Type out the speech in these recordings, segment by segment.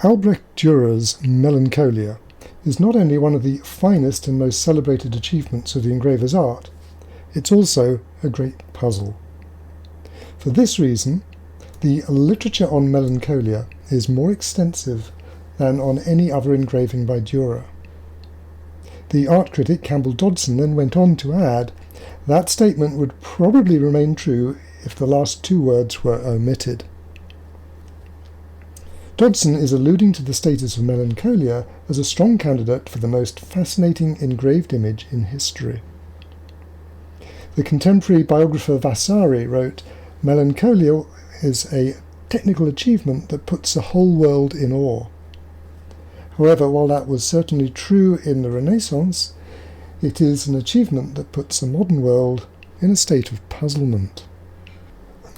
Albrecht Durer's Melancholia is not only one of the finest and most celebrated achievements of the engraver's art, it's also a great puzzle. For this reason, the literature on Melancholia is more extensive than on any other engraving by Durer. The art critic Campbell Dodson then went on to add that statement would probably remain true if the last two words were omitted. Dodson is alluding to the status of Melancholia as a strong candidate for the most fascinating engraved image in history. The contemporary biographer Vasari wrote, "Melancholia is a technical achievement that puts the whole world in awe." However, while that was certainly true in the Renaissance, it is an achievement that puts the modern world in a state of puzzlement.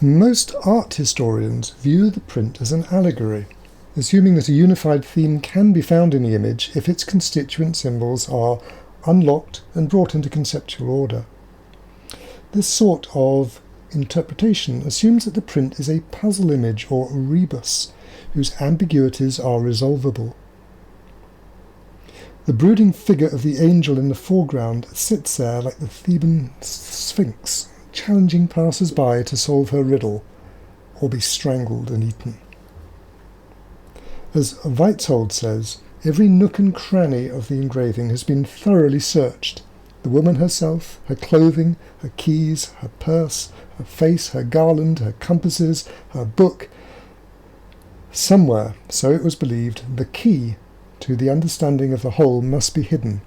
Most art historians view the print as an allegory, assuming that a unified theme can be found in the image if its constituent symbols are unlocked and brought into conceptual order. This sort of interpretation assumes that the print is a puzzle image or rebus, whose ambiguities are resolvable. The brooding figure of the angel in the foreground sits there like the Theban Sphinx, challenging passers-by to solve her riddle, or be strangled and eaten. As Weitzold says, every nook and cranny of the engraving has been thoroughly searched. The woman herself, her clothing, her keys, her purse, her face, her garland, her compasses, her book. Somewhere, so it was believed, the key to the understanding of the whole must be hidden.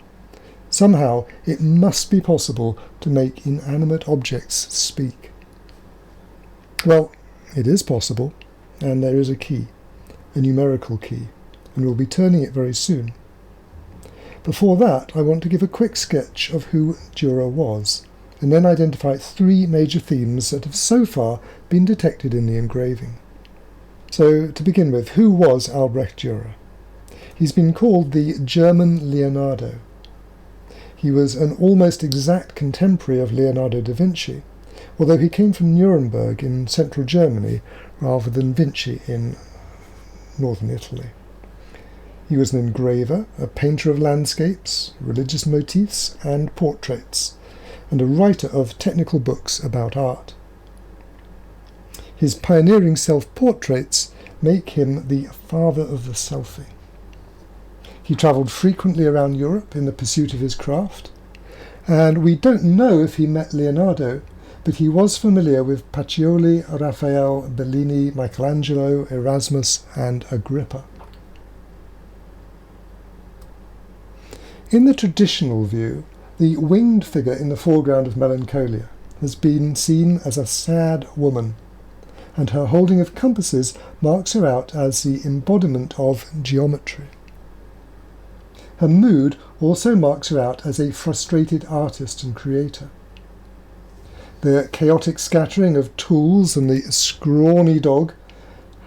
Somehow it must be possible to make inanimate objects speak. Well, it is possible, and there is a key, a numerical key, and we'll be turning it very soon. Before that, I want to give a quick sketch of who Durer was, and then identify three major themes that have so far been detected in the engraving. So, to begin with, who was Albrecht Durer? He's been called the German Leonardo. He was an almost exact contemporary of Leonardo da Vinci, although he came from Nuremberg in central Germany rather than Vinci in northern Italy. He was an engraver, a painter of landscapes, religious motifs and portraits, and a writer of technical books about art. His pioneering self-portraits make him the father of the selfie. He travelled frequently around Europe in the pursuit of his craft, and we don't know if he met Leonardo, but he was familiar with Pacioli, Raphael, Bellini, Michelangelo, Erasmus and Agrippa. In the traditional view, the winged figure in the foreground of Melancholia has been seen as a sad woman, and her holding of compasses marks her out as the embodiment of geometry. Her mood also marks her out as a frustrated artist and creator. The chaotic scattering of tools and the scrawny dog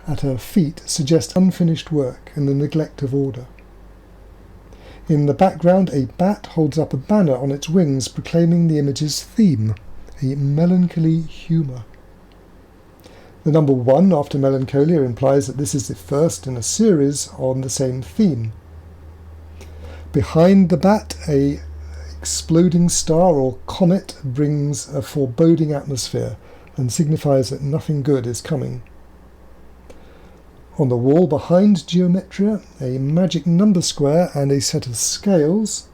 at her feet suggest unfinished work and the neglect of order. In the background, a bat holds up a banner on its wings proclaiming the image's theme, a melancholy humour. The number 1 after Melancholia implies that this is the first in a series on the same theme. Behind the bat, a exploding star or comet brings a foreboding atmosphere and signifies that nothing good is coming. On the wall behind gematria, a magic number square and a set of scales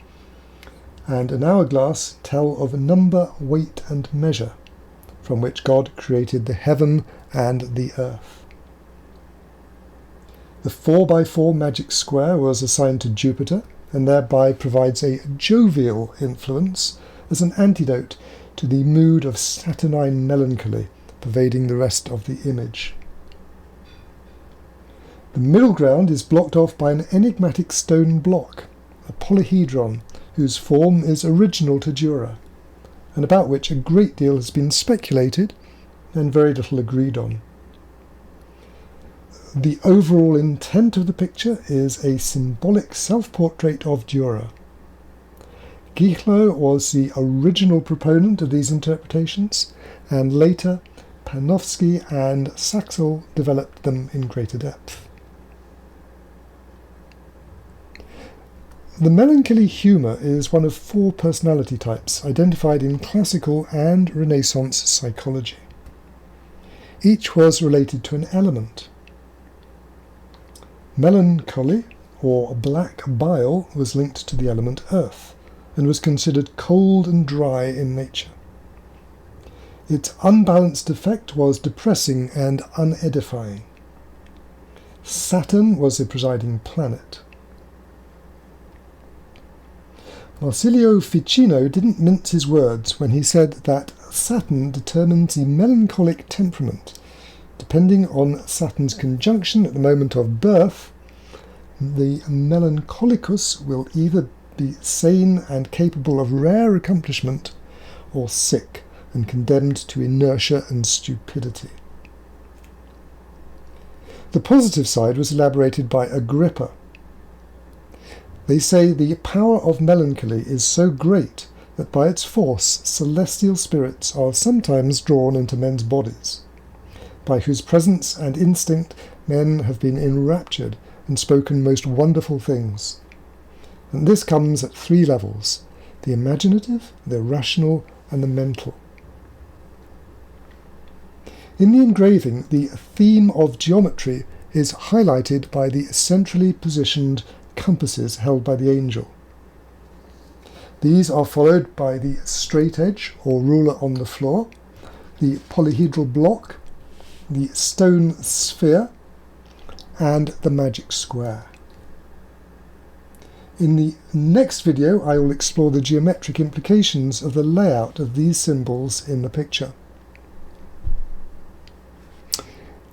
and an hourglass tell of number, weight and measure, from which God created the heaven and the earth. The 4x4 magic square was assigned to Jupiter, and thereby provides a jovial influence as an antidote to the mood of saturnine melancholy pervading the rest of the image. The middle ground is blocked off by an enigmatic stone block, a polyhedron whose form is original to Durer, and about which a great deal has been speculated and very little agreed on. The overall intent of the picture is a symbolic self-portrait of Durer. Guichlo was the original proponent of these interpretations, and later Panofsky and Saxel developed them in greater depth. The melancholy humour is one of 4 personality types identified in classical and Renaissance psychology. Each was related to an element. Melancholy, or black bile, was linked to the element earth, and was considered cold and dry in nature. Its unbalanced effect was depressing and unedifying. Saturn was the presiding planet. Marsilio Ficino didn't mince his words when he said that Saturn determines the melancholic temperament. Depending on Saturn's conjunction at the moment of birth, the melancholicus will either be sane and capable of rare accomplishment, or sick and condemned to inertia and stupidity. The positive side was elaborated by Agrippa. They say the power of melancholy is so great that by its force celestial spirits are sometimes drawn into men's bodies, by whose presence and instinct men have been enraptured and spoken most wonderful things. And this comes at 3 levels: the imaginative, the rational, and the mental. In the engraving, the theme of geometry is highlighted by the centrally positioned compasses held by the angel. These are followed by the straight edge or ruler on the floor, the polyhedral block, the stone sphere, and the magic square. In the next video I will explore the geometric implications of the layout of these symbols in the picture.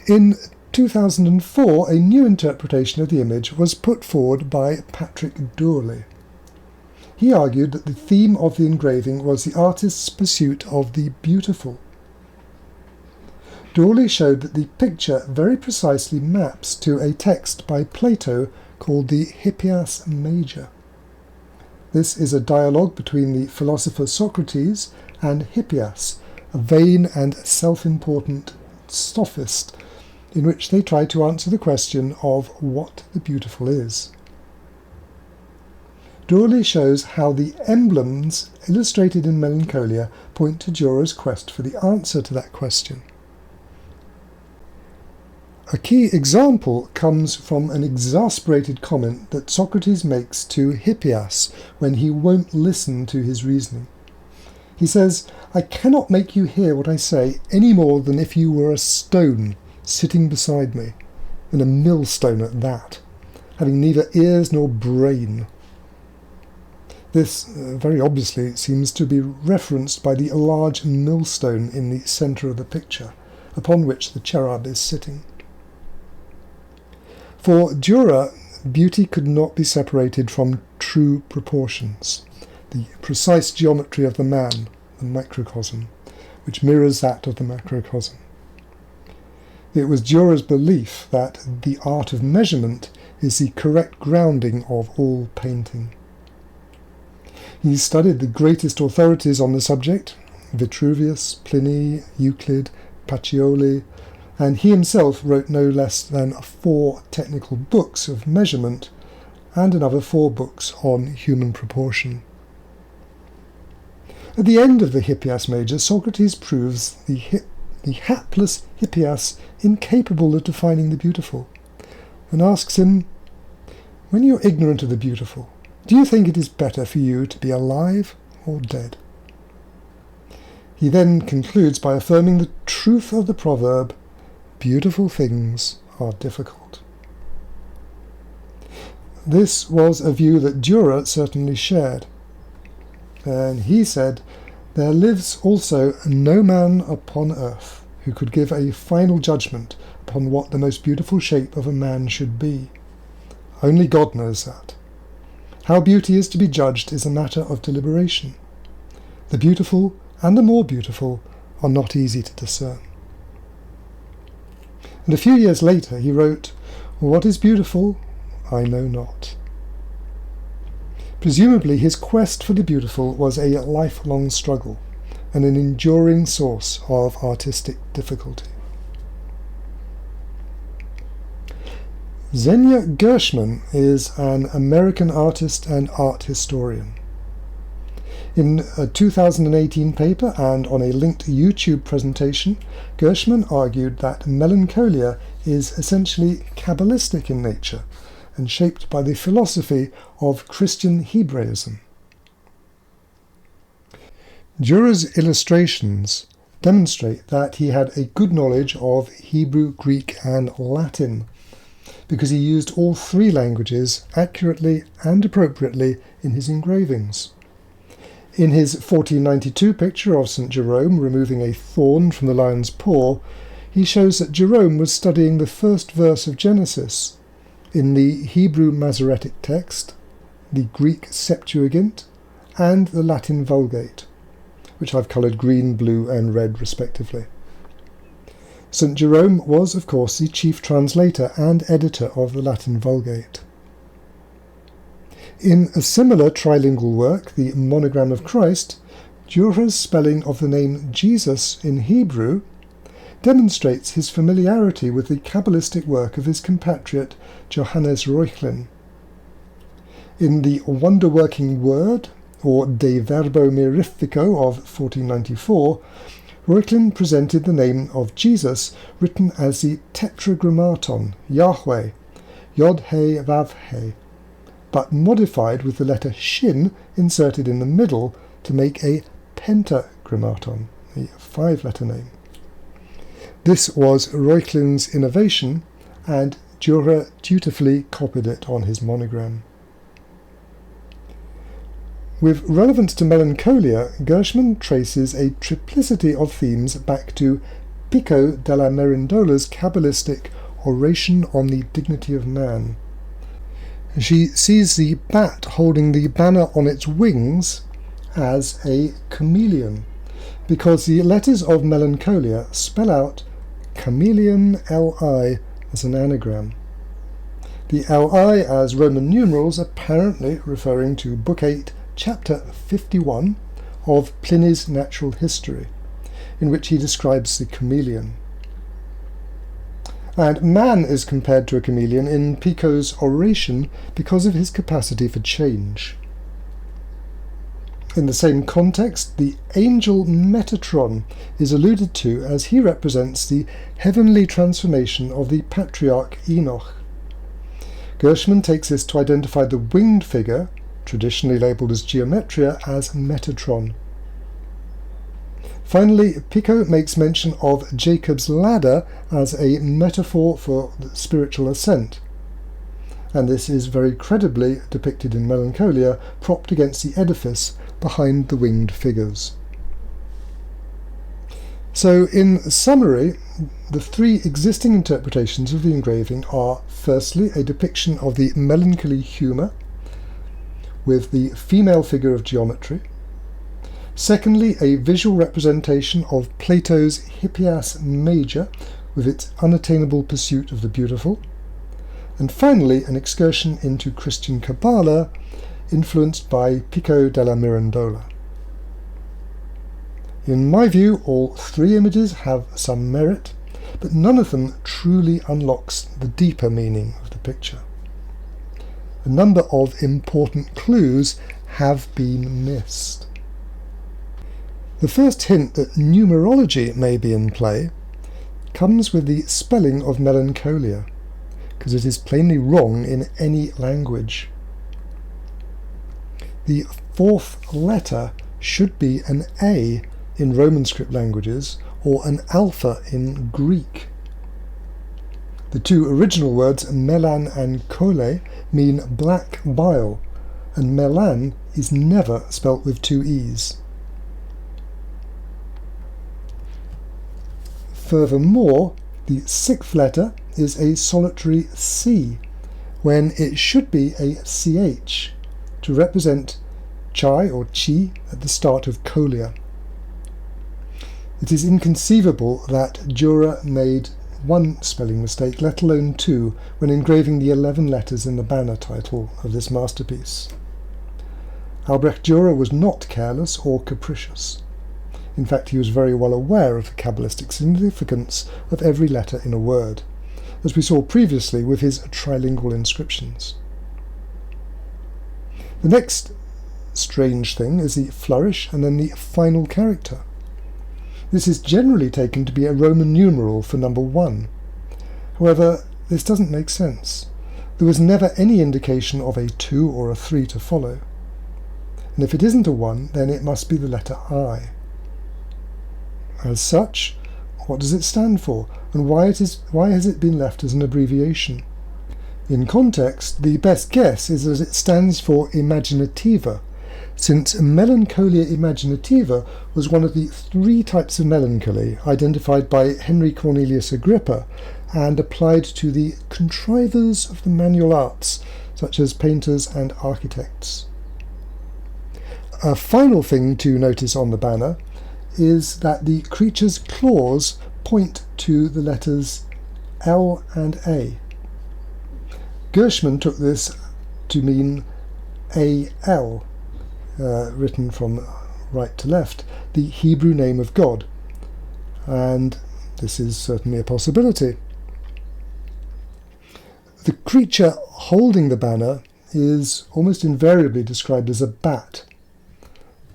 In 2004, a new interpretation of the image was put forward by Albrecht Durer. He argued that the theme of the engraving was the artist's pursuit of the beautiful. Durer showed that the picture very precisely maps to a text by Plato called the Hippias Major. This is a dialogue between the philosopher Socrates and Hippias, a vain and self-important sophist, in which they try to answer the question of what the beautiful is. Durer shows how the emblems illustrated in Melancholia point to Durer's quest for the answer to that question. A key example comes from an exasperated comment that Socrates makes to Hippias when he won't listen to his reasoning. He says, "I cannot make you hear what I say any more than if you were a stone sitting beside me, and a millstone at that, having neither ears nor brain." This very obviously seems to be referenced by the large millstone in the centre of the picture, upon which the cherub is sitting. For Durer, beauty could not be separated from true proportions, the precise geometry of the man, the microcosm, which mirrors that of the macrocosm. It was Durer's belief that the art of measurement is the correct grounding of all painting. He studied the greatest authorities on the subject, Vitruvius, Pliny, Euclid, Pacioli, and he himself wrote no less than 4 technical books of measurement and another 4 books on human proportion. At the end of the Hippias Major, Socrates proves the hapless Hippias incapable of defining the beautiful, and asks him, "When you are ignorant of the beautiful, do you think it is better for you to be alive or dead?" He then concludes by affirming the truth of the proverb, "Beautiful things are difficult." This was a view that Durer certainly shared, and he said, "There lives also no man upon earth who could give a final judgment upon what the most beautiful shape of a man should be. Only God knows that. How beauty is to be judged is a matter of deliberation. The beautiful and the more beautiful are not easy to discern." And a few years later he wrote, "What is beautiful, I know not." Presumably his quest for the beautiful was a lifelong struggle and an enduring source of artistic difficulty. Xenia Gershman is an American artist and art historian. In a 2018 paper and on a linked YouTube presentation, Gershman argued that Melancholia is essentially cabalistic in nature and shaped by the philosophy of Christian Hebraism. Durer's illustrations demonstrate that he had a good knowledge of Hebrew, Greek and Latin, because he used all three languages accurately and appropriately in his engravings. In his 1492 picture of St. Jerome removing a thorn from the lion's paw, he shows that Jerome was studying the first verse of Genesis in the Hebrew Masoretic text, the Greek Septuagint, and the Latin Vulgate, which I've coloured green, blue and red respectively. St. Jerome was, of course, the chief translator and editor of the Latin Vulgate. In a similar trilingual work, the Monogram of Christ, Durer's spelling of the name Jesus in Hebrew demonstrates his familiarity with the cabalistic work of his compatriot Johannes Reuchlin. In the Wonder-working Word, or De Verbo Mirifico of 1494, Reuchlin presented the name of Jesus written as the Tetragrammaton, Yahweh, Yod-He Vav-He, but modified with the letter Shin inserted in the middle to make a Pentagrammaton, a five-letter name. This was Reuchlin's innovation, and Durer dutifully copied it on his monogram. With relevance to Melancholia, Gershman traces a triplicity of themes back to Pico della Mirandola's cabalistic Oration on the Dignity of Man. She sees the bat holding the banner on its wings as a chameleon, because the letters of Melancholia spell out chameleon Li as an anagram. The Li as Roman numerals apparently referring to Book 8, Chapter 51 of Pliny's Natural History, in which he describes the chameleon. And man is compared to a chameleon in Pico's Oration because of his capacity for change. In the same context, the angel Metatron is alluded to as he represents the heavenly transformation of the patriarch Enoch. Gershman takes this to identify the winged figure, traditionally labelled as gematria, as Metatron. Finally, Pico makes mention of Jacob's ladder as a metaphor for spiritual ascent, and this is very credibly depicted in Melancholia, propped against the edifice behind the winged figures. So, in summary, the three existing interpretations of the engraving are, firstly, a depiction of the melancholy humour, with the female figure of geometry. Secondly, a visual representation of Plato's Hippias Major, with its unattainable pursuit of the beautiful. And finally, an excursion into Christian Kabbalah, influenced by Pico della Mirandola. In my view, all three images have some merit, but none of them truly unlocks the deeper meaning of the picture. A number of important clues have been missed. The first hint that numerology may be in play comes with the spelling of Melancholia, because it is plainly wrong in any language. The fourth letter should be an A in Roman script languages or an alpha in Greek. The two original words melan and chole mean black bile, and melan is never spelt with two E's. Furthermore, the sixth letter is a solitary C, when it should be a CH, to represent chai or chi at the start of cholia. It is inconceivable that Durer made one spelling mistake, let alone two, when engraving the 11 letters in the banner title of this masterpiece. Albrecht Durer was not careless or capricious. In fact, he was very well aware of the cabalistic significance of every letter in a word, as we saw previously with his trilingual inscriptions. The next strange thing is the flourish and then the final character. This is generally taken to be a Roman numeral for number 1. However, this doesn't make sense. There was never any indication of a 2 or a 3 to follow. And if it isn't a 1, then it must be the letter I. As such, what does it stand for, and why has it been left as an abbreviation? In context, the best guess is that it stands for imaginativa, since Melencolia Imaginativa was one of the 3 types of melancholy identified by Henry Cornelius Agrippa and applied to the contrivers of the manual arts, such as painters and architects. A final thing to notice on the banner is that the creature's claws point to the letters L and A. Gershman took this to mean A-L, written from right to left, the Hebrew name of God, and this is certainly a possibility. The creature holding the banner is almost invariably described as a bat,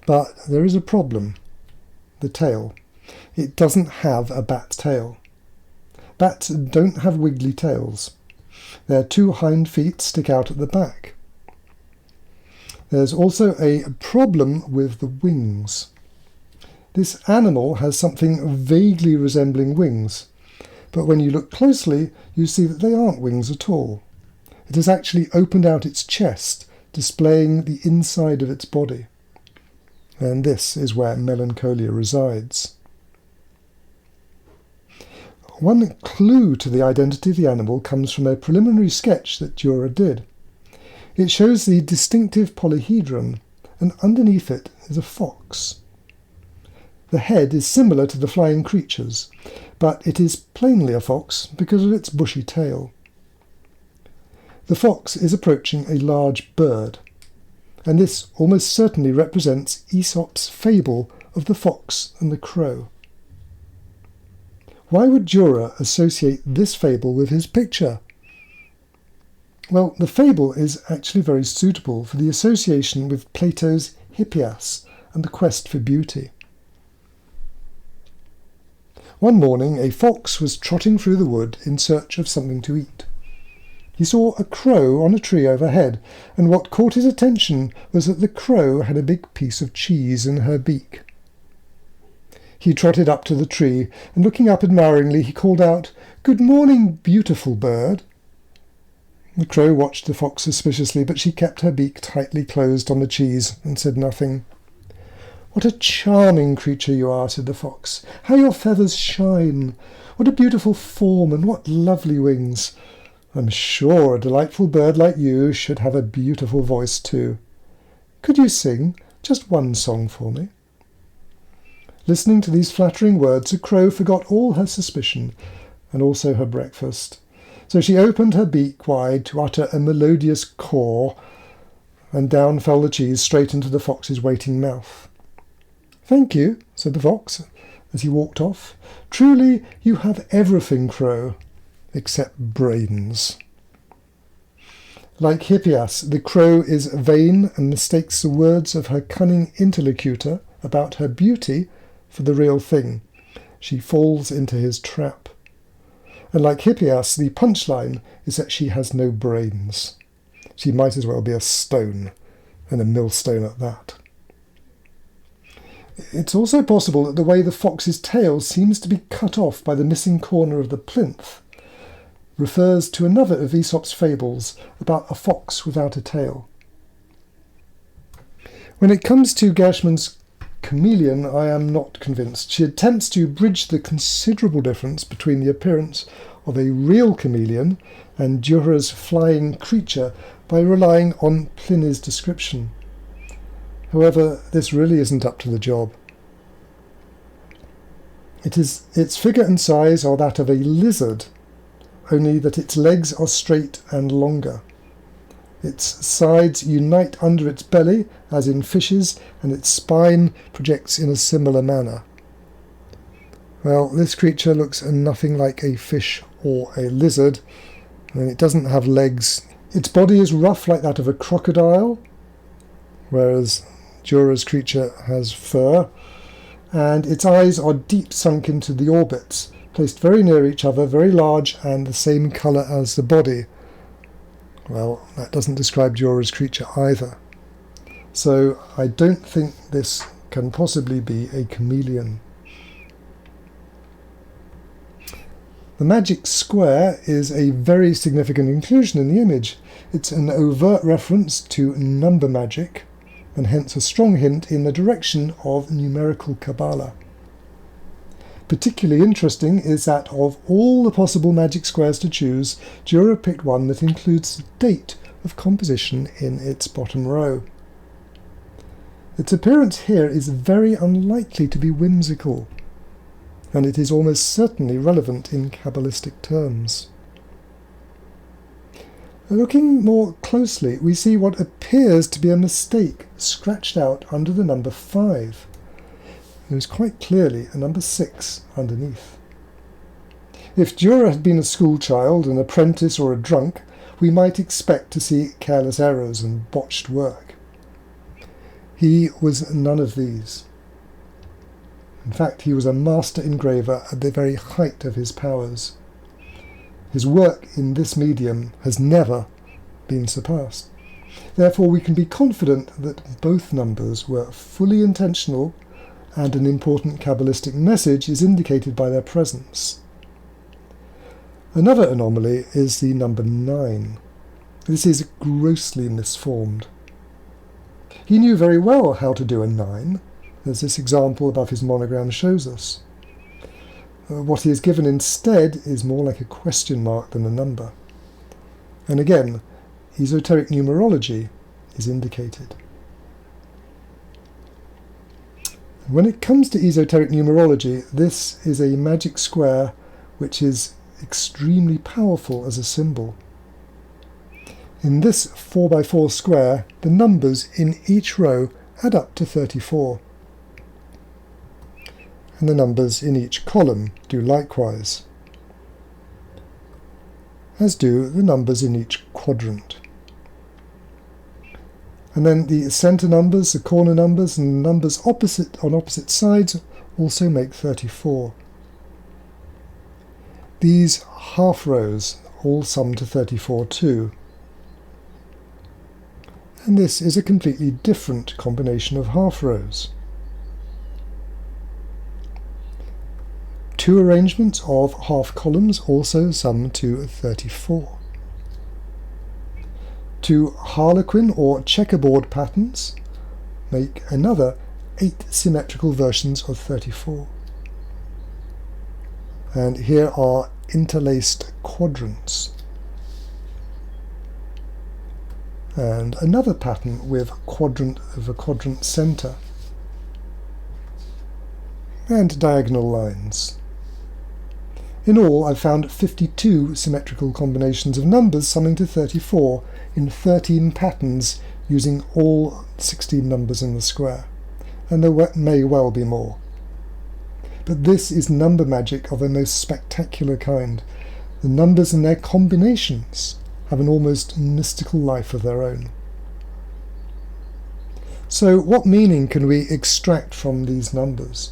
but there is a problem: the tail. It doesn't have a bat's tail. Bats don't have wiggly tails. Their 2 hind feet stick out at the back. There's also a problem with the wings. This animal has something vaguely resembling wings, but when you look closely, you see that they aren't wings at all. It has actually opened out its chest, displaying the inside of its body. And this is where melancholia resides. One clue to the identity of the animal comes from a preliminary sketch that Durer did. It shows the distinctive polyhedron, and underneath it is a fox. The head is similar to the flying creature's, but it is plainly a fox because of its bushy tail. The fox is approaching a large bird, and this almost certainly represents Aesop's fable of the fox and the crow. Why would Durer associate this fable with his picture? Well, the fable is actually very suitable for the association with Plato's Hippias and the quest for beauty. One morning a fox was trotting through the wood in search of something to eat. He saw a crow on a tree overhead, and what caught his attention was that the crow had a big piece of cheese in her beak. He trotted up to the tree, and looking up admiringly, he called out, "Good morning, beautiful bird." The crow watched the fox suspiciously, but she kept her beak tightly closed on the cheese and said nothing. "What a charming creature you are," said the fox. "How your feathers shine! What a beautiful form, and what lovely wings! I'm sure a delightful bird like you should have a beautiful voice too. Could you sing just one song for me?" Listening to these flattering words, the crow forgot all her suspicion, and also her breakfast. So she opened her beak wide to utter a melodious caw, and down fell the cheese straight into the fox's waiting mouth. "Thank you," said the fox, as he walked off. "Truly you have everything, crow, except brains." Like Hippias, the crow is vain and mistakes the words of her cunning interlocutor about her beauty for the real thing. She falls into his trap. And like Hippias, the punchline is that she has no brains. She might as well be a stone, and a millstone at that. It's also possible that the way the fox's tail seems to be cut off by the missing corner of the plinth refers to another of Aesop's fables about a fox without a tail. When it comes to Gershman's chameleon, I am not convinced. She attempts to bridge the considerable difference between the appearance of a real chameleon and Durer's flying creature by relying on Pliny's description. However, this really isn't up to the job. Its figure and size are that of a lizard, only that its legs are straight and longer. Its sides unite under its belly, as in fishes, and its spine projects in a similar manner. Well, this creature looks nothing like a fish or a lizard, and it doesn't have legs. Its body is rough like that of a crocodile, whereas Durer's creature has fur, and its eyes are deep sunk into the orbits, placed very near each other, very large, and the same colour as the body. Well, that doesn't describe Durer's creature either. So I don't think this can possibly be a chameleon. The magic square is a very significant inclusion in the image. It's an overt reference to number magic, and hence a strong hint in the direction of numerical Kabbalah. Particularly interesting is that of all the possible magic squares to choose, Durer picked one that includes the date of composition in its bottom row. Its appearance here is very unlikely to be whimsical, and it is almost certainly relevant in cabalistic terms. Looking more closely, we see what appears to be a mistake scratched out under the number 5. There is quite clearly a number 6 underneath. If Durer had been a schoolchild, an apprentice or a drunk, we might expect to see careless errors and botched work. He was none of these. In fact, he was a master engraver at the very height of his powers. His work in this medium has never been surpassed. Therefore, we can be confident that both numbers were fully intentional, and an important cabalistic message is indicated by their presence. Another anomaly is the number 9. This is grossly misformed. He knew very well how to do a 9, as this example above his monogram shows us. What he is given instead is more like a question mark than a number. And again, esoteric numerology is indicated. When it comes to esoteric numerology, this is a magic square which is extremely powerful as a symbol. In this 4x4 square, the numbers in each row add up to 34. And the numbers in each column do likewise, as do the numbers in each quadrant. And then the centre numbers, the corner numbers, and the numbers on opposite sides also make 34. These half rows all sum to 34 too. And this is a completely different combination of half rows. Two arrangements of half columns also sum to 34. Two harlequin or checkerboard patterns make another 8 symmetrical versions of 34. And here are interlaced quadrants. And another pattern with a quadrant centre. And diagonal lines. In all, I've found 52 symmetrical combinations of numbers summing to 34 in 13 patterns using all 16 numbers in the square, and there may well be more. But this is number magic of a most spectacular kind. The numbers and their combinations have an almost mystical life of their own. So what meaning can we extract from these numbers?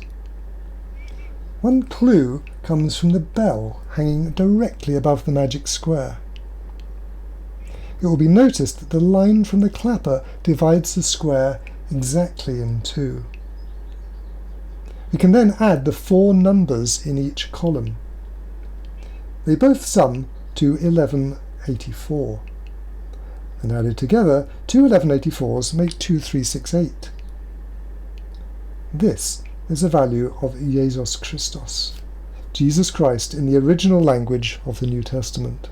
One clue comes from the bell hanging directly above the magic square. It will be noticed that the line from the clapper divides the square exactly in two. We can then add the 4 numbers in each column. They both sum to 1184. And added together, 2 1184s make 2368. This is the value of Jesus Christos, Jesus Christ in the original language of the New Testament.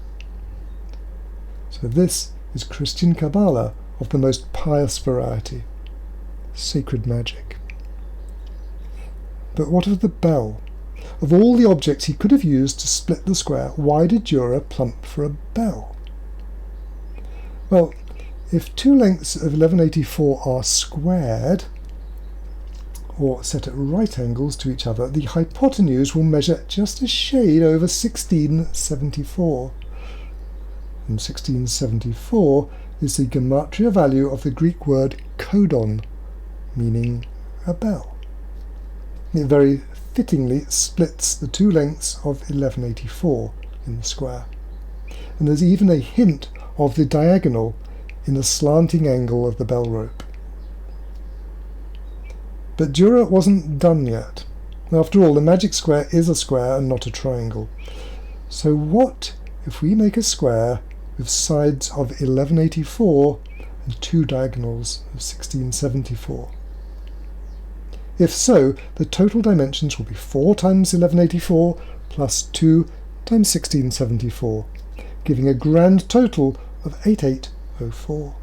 So this is Christian Kabbalah of the most pious variety, sacred magic. But what of the bell? Of all the objects he could have used to split the square, why did Durer plump for a bell? Well, if 2 lengths of 1184 are squared, or set at right angles to each other, the hypotenuse will measure just a shade over 1674. And 1674 is the gematria value of the Greek word kodon, meaning a bell. It very fittingly splits the two lengths of 1184 in the square. And there's even a hint of the diagonal in the slanting angle of the bell rope. But Durer wasn't done yet. After all, the magic square is a square and not a triangle. So what if we make a square with sides of 1184 and two diagonals of 1674? If so, the total dimensions will be 4 times 1184 plus 2 times 1674, giving a grand total of 8804.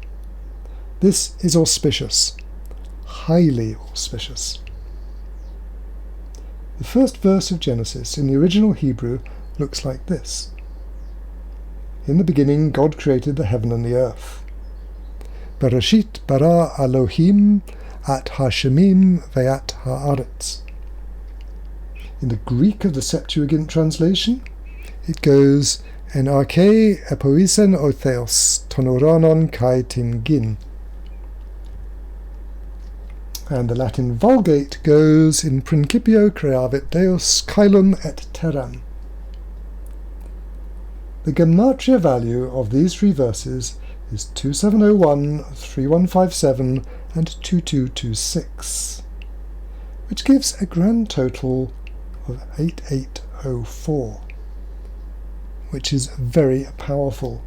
This is auspicious, highly auspicious. The first verse of Genesis in the original Hebrew looks like this. In the beginning God created the heaven and the earth. Bereshit bara Elohim at hashemim ve'at haaretz. In the Greek of the Septuagint translation, it goes en arche epoisen o theos tonoranon kai timgin. And the Latin Vulgate goes in principio creavit Deus caelum et terram. The gematria value of these three verses is 2701, 3157 and 2226, which gives a grand total of 8804, which is very powerful.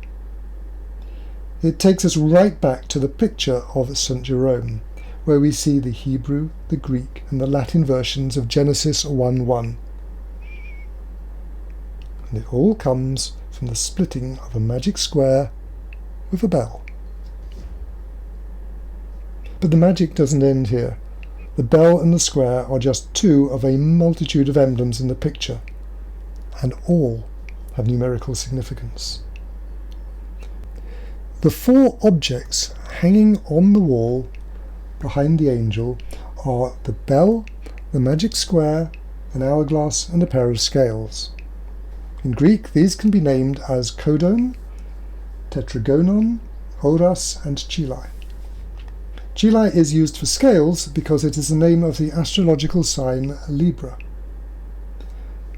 It takes us right back to the picture of St. Jerome, where we see the Hebrew, the Greek and the Latin versions of Genesis 1:1. And it all comes from the splitting of a magic square with a bell. But the magic doesn't end here. The bell and the square are just two of a multitude of emblems in the picture, and all have numerical significance. The 4 objects hanging on the wall behind the angel are the bell, the magic square, an hourglass and a pair of scales. In Greek these can be named as kodon, tetragonon, oras and chili. Chili is used for scales because it is the name of the astrological sign Libra.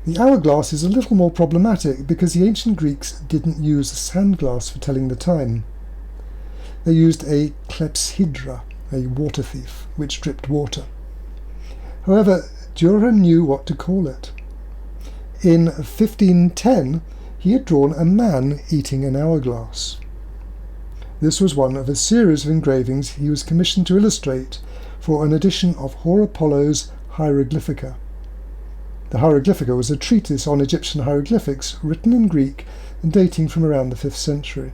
The hourglass is a little more problematic because the ancient Greeks didn't use a sandglass for telling the time. They used a clepsydra, a water thief, which dripped water. However, Durer knew what to call it. In 1510, he had drawn a man eating an hourglass. This was one of a series of engravings he was commissioned to illustrate for an edition of Horapollo's Hieroglyphica. The Hieroglyphica was a treatise on Egyptian hieroglyphics written in Greek and dating from around the 5th century.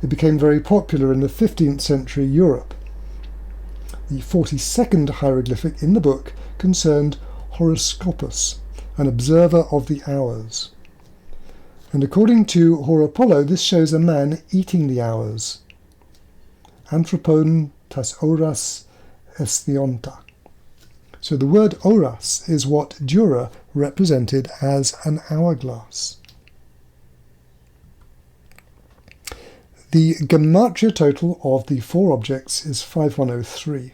It became very popular in the 15th century Europe. The 42nd hieroglyphic in the book concerned Horoscopus, an observer of the hours. And according to Horapollo, this shows a man eating the hours. Anthropon tas horas esthionta. So the word horas is what Durer represented as an hourglass. The gematria total of the 4 objects is 5103.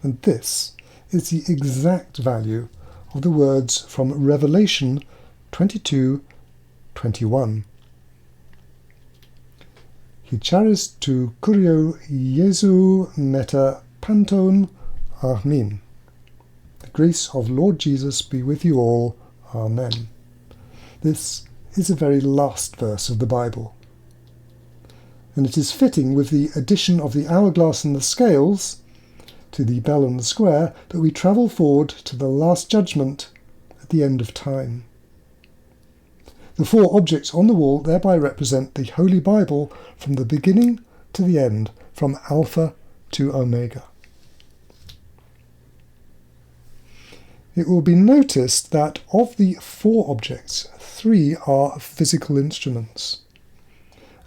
And this is the exact value of the words from Revelation 22:21. Hi charis tu curio Jesu meta panton. Amen. The grace of Lord Jesus be with you all. Amen. This is the very last verse of the Bible. And it is fitting with the addition of the hourglass and the scales to the bell and the square that we travel forward to the last judgment at the end of time. The 4 objects on the wall thereby represent the Holy Bible from the beginning to the end, from Alpha to Omega. It will be noticed that of the 4 objects, 3 are physical instruments,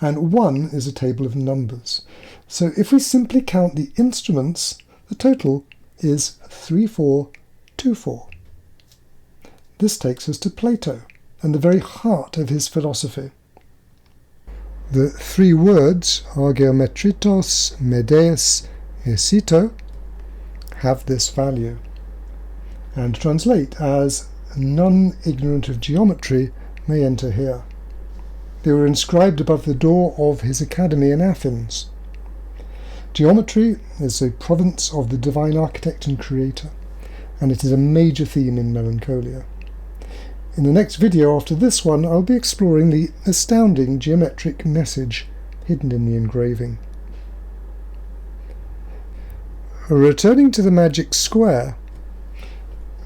and 1 is a table of numbers. So if we simply count the instruments, the total is 3424. This takes us to Plato and the very heart of his philosophy. The three words argeometritos, medeus, esito have this value and translate as none ignorant of geometry may enter here. They were inscribed above the door of his academy in Athens. Geometry is a province of the divine architect and creator, and it is a major theme in Melancholia. In the next video after this one, I'll be exploring the astounding geometric message hidden in the engraving. Returning to the magic square,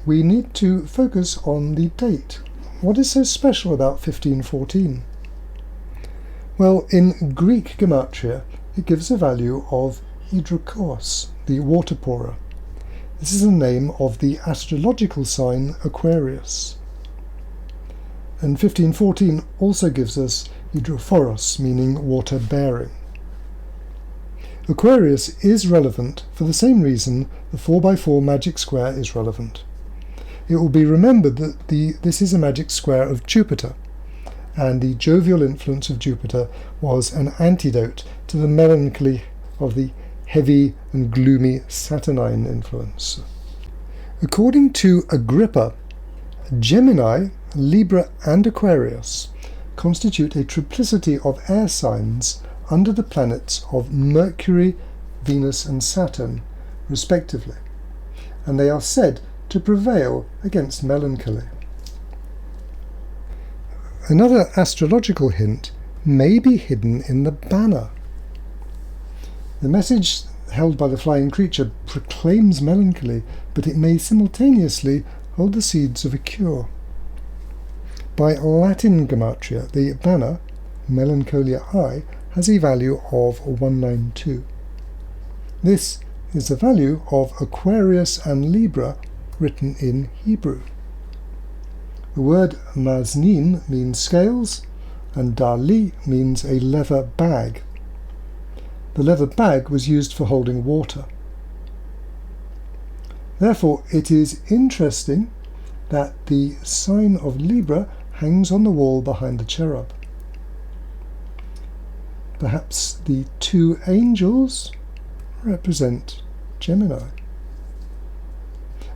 we need to focus on the date. What is so special about 1514? Well, in Greek gematria, it gives a value of hydrokos, the water pourer. This is the name of the astrological sign Aquarius. And 1514 also gives us hydrophoros, meaning water bearing. Aquarius is relevant for the same reason the 4x4 magic square is relevant. It will be remembered that this is a magic square of Jupiter, and the jovial influence of Jupiter was an antidote to the melancholy of the heavy and gloomy Saturnine influence. According to Agrippa, Gemini, Libra and Aquarius constitute a triplicity of air signs under the planets of Mercury, Venus and Saturn, respectively, and they are said to prevail against melancholy. Another astrological hint may be hidden in the banner. The message held by the flying creature proclaims melancholy, but it may simultaneously hold the seeds of a cure. By Latin gematria, the banner, Melencolia I, has a value of 192. This is the value of Aquarius and Libra written in Hebrew. The word maznin means scales, and dali means a leather bag. The leather bag was used for holding water. Therefore, it is interesting that the sign of Libra hangs on the wall behind the cherub. Perhaps the two angels represent Gemini.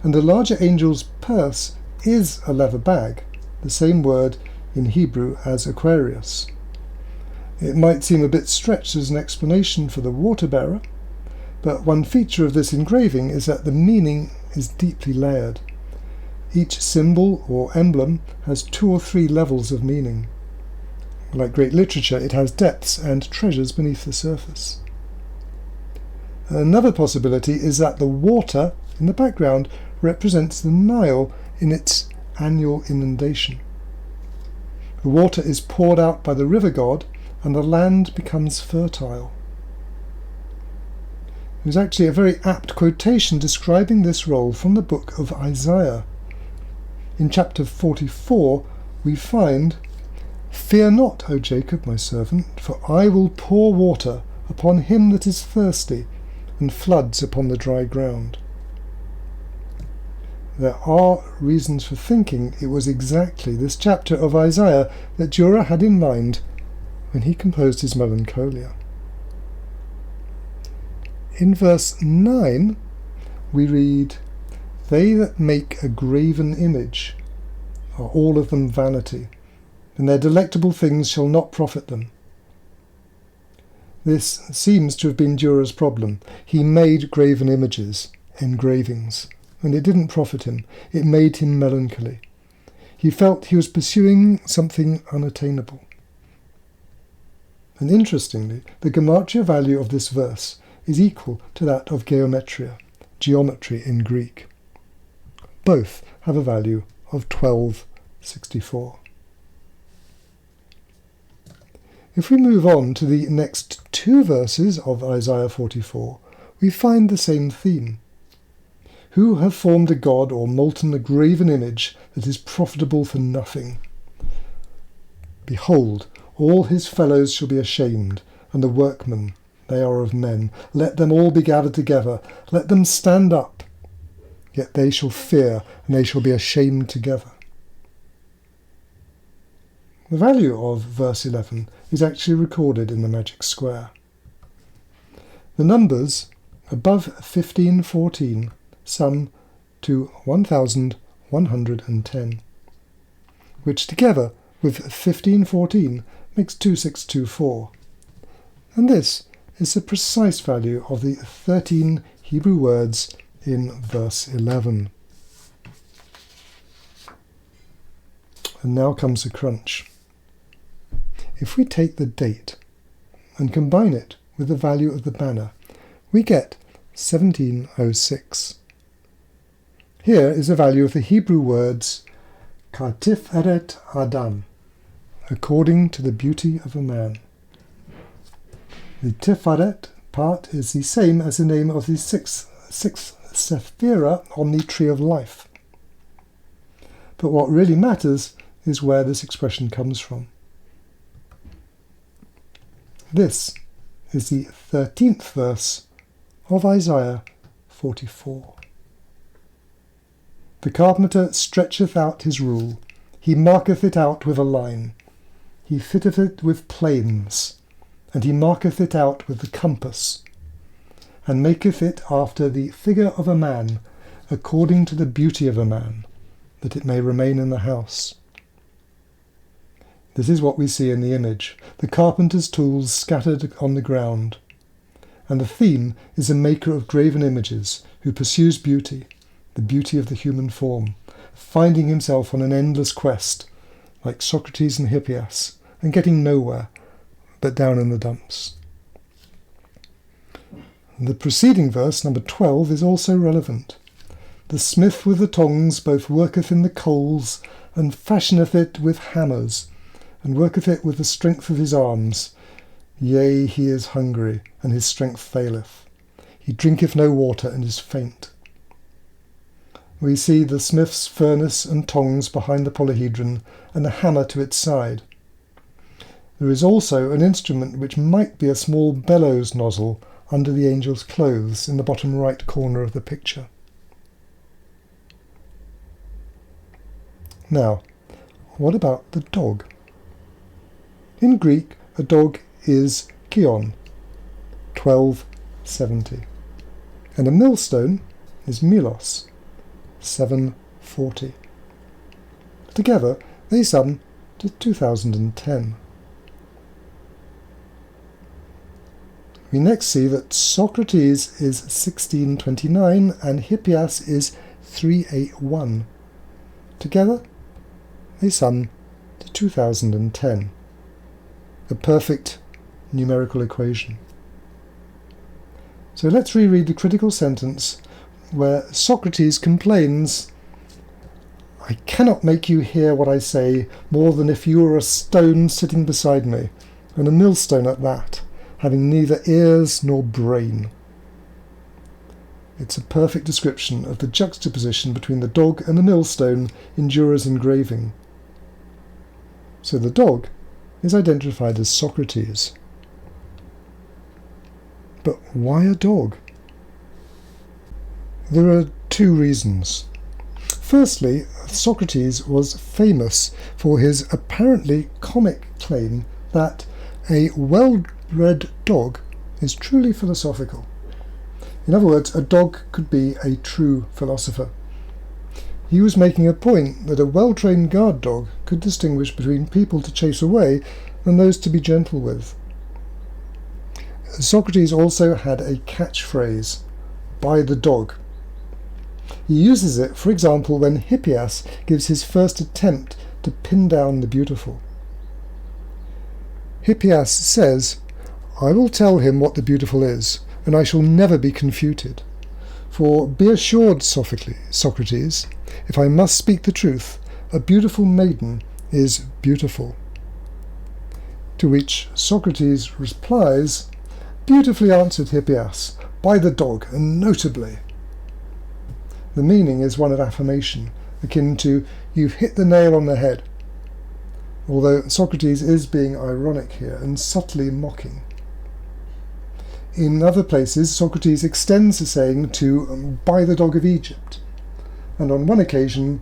And the larger angel's purse is a leather bag, the same word in Hebrew as Aquarius. It might seem a bit stretched as an explanation for the water bearer, but one feature of this engraving is that the meaning is deeply layered. Each symbol or emblem has 2 or 3 levels of meaning. Like great literature, it has depths and treasures beneath the surface. Another possibility is that the water in the background represents the Nile in its annual inundation. The water is poured out by the river god and the land becomes fertile. There's actually a very apt quotation describing this role from the book of Isaiah. In chapter 44 we find, "Fear not, O Jacob, my servant, for I will pour water upon him that is thirsty, and floods upon the dry ground." There are reasons for thinking it was exactly this chapter of Isaiah that Durer had in mind when he composed his Melancholia. In verse 9 we read, "They that make a graven image are all of them vanity, and their delectable things shall not profit them." This seems to have been Durer's problem. He made graven images, engravings, and it didn't profit him. It made him melancholy. He felt he was pursuing something unattainable. And interestingly, the gematria value of this verse is equal to that of geometry in Greek. Both have a value of 1264. If we move on to the next 2 verses of Isaiah 44, we find the same theme. "Who have formed a god or molten a graven image that is profitable for nothing? Behold, all his fellows shall be ashamed, and the workmen, they are of men. Let them all be gathered together. Let them stand up. yet they shall fear, and they shall be ashamed together. The value of verse 11 is actually recorded in the magic square. The numbers above 1514 sum to 1110, which together with 1514 makes 2624, and this is the precise value of the 13 Hebrew words in verse 11. And now comes the crunch. If we take the date and combine it with the value of the banner, we get 1706. Here is the value of the Hebrew words Katiferet Adam, according to the beauty of a man. The Tiferet part is the same as the name of the sixth Sephira on the Tree of Life. But what really matters is where this expression comes from. This is the 13th verse of Isaiah 44. The carpenter stretcheth out his rule, he marketh it out with a line, he fitteth it with planes, and he marketh it out with the compass, and maketh it after the figure of a man, according to the beauty of a man, that it may remain in the house. This is what we see in the image, the carpenter's tools scattered on the ground. And the theme is a maker of graven images who pursues beauty, the beauty of the human form, finding himself on an endless quest, like Socrates and Hippias, and getting nowhere, but down in the dumps. The preceding verse, number 12, is also relevant. The smith with the tongs both worketh in the coals, and fashioneth it with hammers, and worketh it with the strength of his arms. Yea, he is hungry, and his strength faileth. He drinketh no water, and is faint. We see the smith's furnace and tongs behind the polyhedron, and a hammer to its side. There is also an instrument which might be a small bellows nozzle under the angel's clothes in the bottom right corner of the picture. Now, what about the dog? In Greek, a dog is kion, 1270, and a millstone is milos, 740. Together, they sum to 2010. We next see that Socrates is 1629 and Hippias is 381. Together, they sum to 2010. A perfect numerical equation. So let's reread the critical sentence where Socrates complains, "I cannot make you hear what I say more than if you were a stone sitting beside me, and a millstone at that, having neither ears nor brain." It's a perfect description of the juxtaposition between the dog and the millstone in Durer's engraving. So the dog is identified as Socrates. But why a dog? There are two reasons. Firstly, Socrates was famous for his apparently comic claim that a well-bred dog is truly philosophical. In other words, a dog could be a true philosopher. He was making a point that a well-trained guard dog could distinguish between people to chase away and those to be gentle with. Socrates also had a catchphrase, "by the dog." He uses it, for example, when Hippias gives his first attempt to pin down the beautiful. Hippias says, "I will tell him what the beautiful is, and I shall never be confuted. For be assured, Socrates, if I must speak the truth, a beautiful maiden is beautiful." To which Socrates replies, "Beautifully answered, Hippias, by the dog, and notably." The meaning is one of affirmation, akin to "you've hit the nail on the head," although Socrates is being ironic here and subtly mocking. In other places, Socrates extends the saying to "by the dog of Egypt," and on one occasion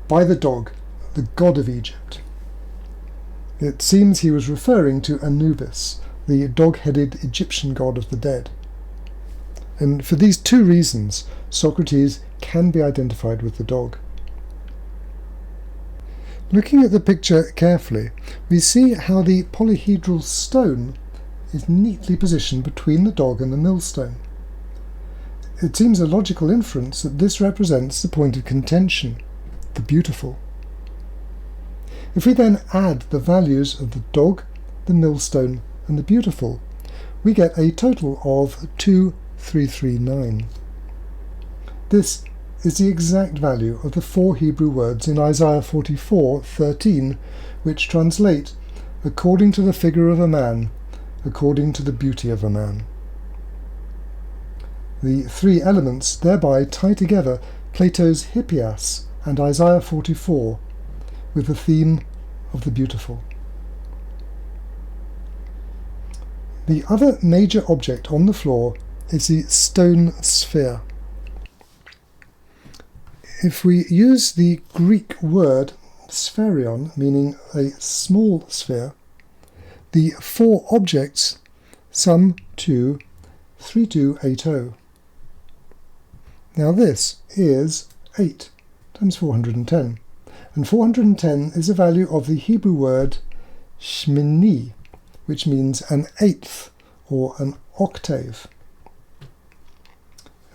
by the dog, the god of Egypt. It seems he was referring to Anubis, the dog-headed Egyptian god of the dead. And for these two reasons, Socrates can be identified with the dog. Looking at the picture carefully, we see how the polyhedral stone is neatly positioned between the dog and the millstone. It seems a logical inference that this represents the point of contention, the beautiful. If we then add the values of the dog, the millstone, and the beautiful, we get a total of 2339. This is the exact value of the 4 Hebrew words in Isaiah 44:13, which translate, according to the figure of a man, according to the beauty of a man. The 3 elements thereby tie together Plato's Hippias and Isaiah 44 with the theme of the beautiful. The other major object on the floor is the stone sphere. If we use the Greek word spherion, meaning a small sphere, the 4 objects sum to 3280. Now this is 8 times 410, and 410 is the value of the Hebrew word shmini, which means an eighth or an octave.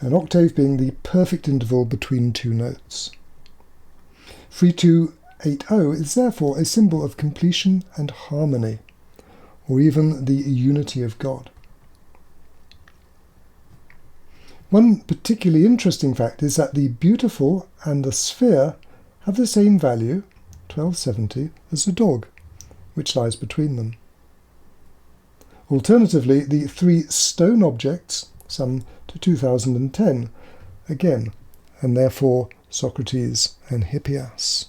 An octave being the perfect interval between 2 notes. 3280 is therefore a symbol of completion and harmony, or even the unity of God. One particularly interesting fact is that the beautiful and the sphere have the same value, 1270, as the dog, which lies between them. Alternatively, the 3 stone objects sum to 2010, again, and therefore Socrates and Hippias.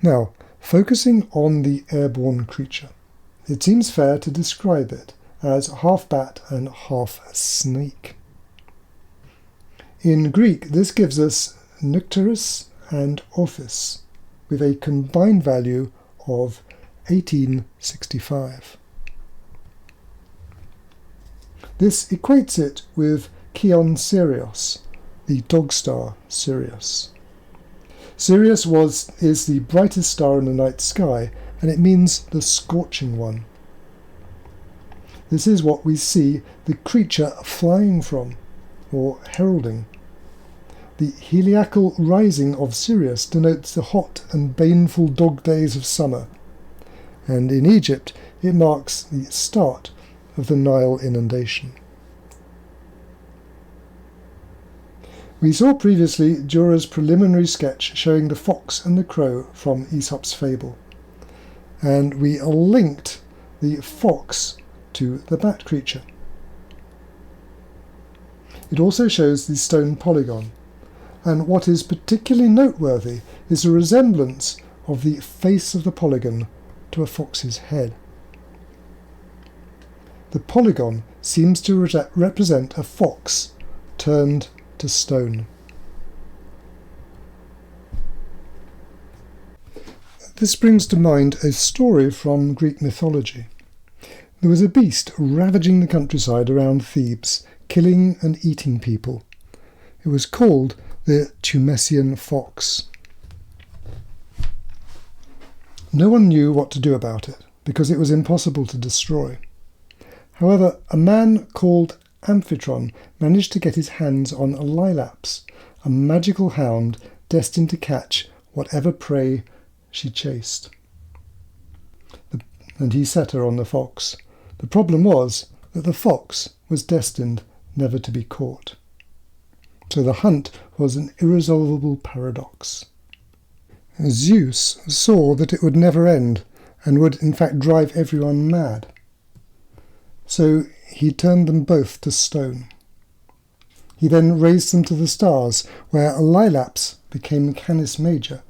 Now, focusing on the airborne creature, it seems fair to describe it as half bat and half snake. In Greek, this gives us Nycteris and Ophis, with a combined value of 1865. This equates it with Kion Sirius, the dog star Sirius. Sirius is the brightest star in the night sky, and it means the scorching one. This is what we see the creature flying from, or heralding. The heliacal rising of Sirius denotes the hot and baneful dog days of summer, and in Egypt it marks the start of the Nile inundation. We saw previously Durer's preliminary sketch showing the fox and the crow from Aesop's fable, and we linked the fox to the bat creature. It also shows the stone polygon, and what is particularly noteworthy is the resemblance of the face of the polygon to a fox's head. The polygon seems to represent a fox turned to stone. This brings to mind a story from Greek mythology. There was a beast ravaging the countryside around Thebes, killing and eating people. It was called the Tumesian fox. No one knew what to do about it, because it was impossible to destroy. However, a man called Amphitron managed to get his hands on Lilaps, a magical hound destined to catch whatever prey she chased. And he set her on the fox. The problem was that the fox was destined never to be caught. So the hunt was an irresolvable paradox. Zeus saw that it would never end, and would in fact drive everyone mad. So he turned them both to stone. He then raised them to the stars, where Lilaps became Canis Major,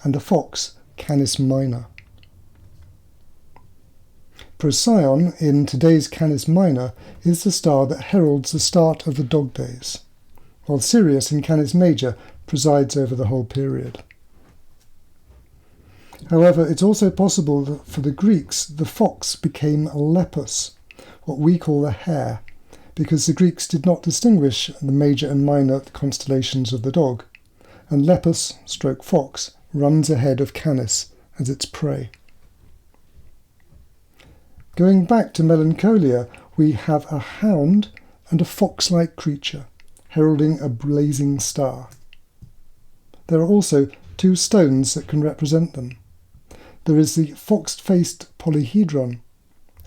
and the fox Canis Minor. Procyon in today's Canis Minor is the star that heralds the start of the dog days, while Sirius in Canis Major presides over the whole period. However, it's also possible that for the Greeks the fox became a lepus, what we call the hare, because the Greeks did not distinguish the major and minor constellations of the dog, and lepus/fox runs ahead of Canis as its prey. Going back to Melancholia, we have a hound and a fox-like creature, heralding a blazing star. There are also two stones that can represent them. There is the fox-faced polyhedron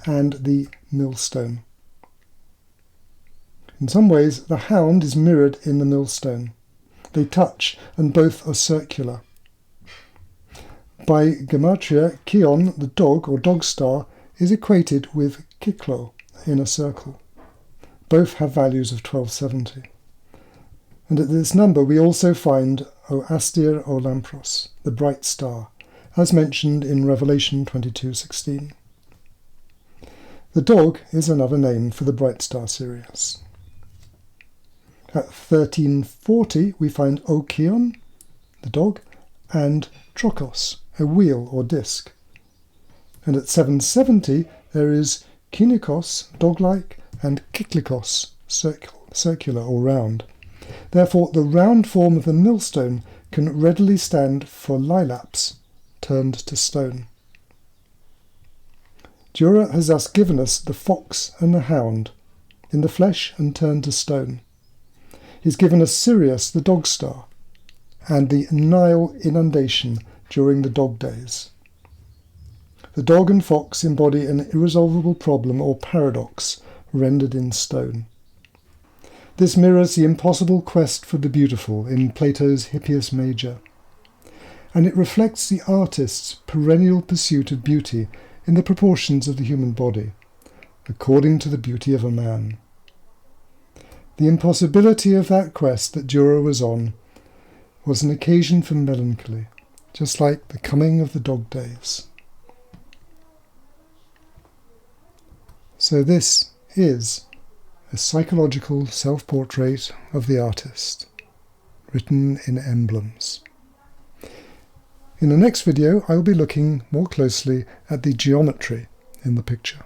and the millstone. In some ways, the hound is mirrored in the millstone. They touch, and both are circular. By gematria, Kion, the dog or dog star, is equated with Kyklo in a circle. Both have values of 1270. And at this number we also find O Astir O Lampros, the bright star, as mentioned in Revelation 22:16. The dog is another name for the bright star Sirius. At 1340 we find Okion, the dog, and Trokos, a wheel or disc. And at 770 there is Kynikos, dog-like, and Kyklikos, circular or round. Therefore the round form of the millstone can readily stand for lilaps, turned to stone. Durer has thus given us the fox and the hound, in the flesh and turned to stone. He's given us Sirius, the dog star, and the Nile inundation during the dog days. The dog and fox embody an irresolvable problem or paradox rendered in stone. This mirrors the impossible quest for the beautiful in Plato's Hippias Major, and it reflects the artist's perennial pursuit of beauty in the proportions of the human body, according to the beauty of a man. The impossibility of that quest that Durer was on was an occasion for melancholy, just like the coming of the dog days. So this is a psychological self-portrait of the artist, written in emblems. In the next video I will be looking more closely at the geometry in the picture.